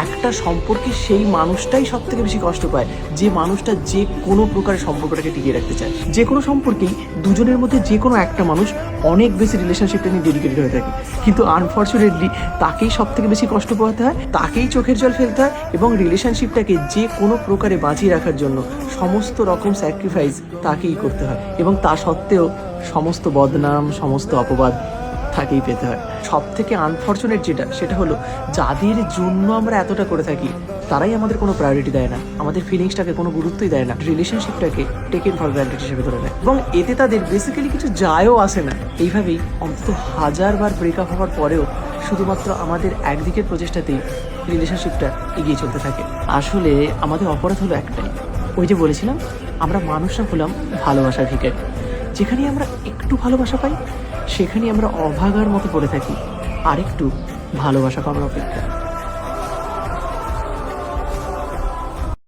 একটা সম্পর্কে সেই মানুষটাই সব থেকে বেশি কষ্ট পায় যে মানুষটা যে কোনো প্রকারের সম্পর্কটাকে টিকিয়ে রাখতে চায়। যে কোনো সম্পর্কেই দুজনের মধ্যে যে কোনো একটা মানুষ অনেক বেশি রিলেশনশিপটা নিয়ে ডেডিকেটেড হয়ে থাকে, কিন্তু আনফর্চুনেটলি তাকেই সব থেকে বেশি কষ্ট পোহাতে হয়, তাকেই চোখের জল ফেলতে হয়, এবং রিলেশনশিপটাকে যে কোনো প্রকারে বাঁচিয়ে রাখার জন্য সমস্ত রকম স্যাক্রিফাইস তাকেই করতে হয়, এবং তা সত্ত্বেও সমস্ত বদনাম, সমস্ত অপবাদ তাকেই পেতে হয়। সব থেকে আনফর্চুনেট যেটা, সেটা হলো যাদের জন্য আমরা এতটা করে থাকি তারাই আমাদের কোনো প্রায়োরিটি দেয় না, আমাদের ফিলিংসটাকে কোনো গুরুত্বই দেয় না, রিলেশনশিপটাকে টেকেন ফর গ্রান্টেড হিসেবে ধরে নেয়, এবং এতে তাদের বেসিক্যালি কিছু যায়ও আসে না। এইভাবেই অন্তত 1000 বার ব্রেকআপ হওয়ার পরেও শুধুমাত্র আমাদের একদিকের প্রচেষ্টাতেই রিলেশনশিপটা এগিয়ে চলতে থাকে। আসলে আমাদের অপরাধ হলো একটাই, ওই যে বলেছিলাম আমরা মানুষরা হলাম ভালোবাসার ভিখারি। যেখানেই আমরা একটু ভালোবাসা পাই সেখানেই আমরা অভাগার মতো পড়ে থাকি আরেকটু ভালোবাসা পাওয়ার অপেক্ষা।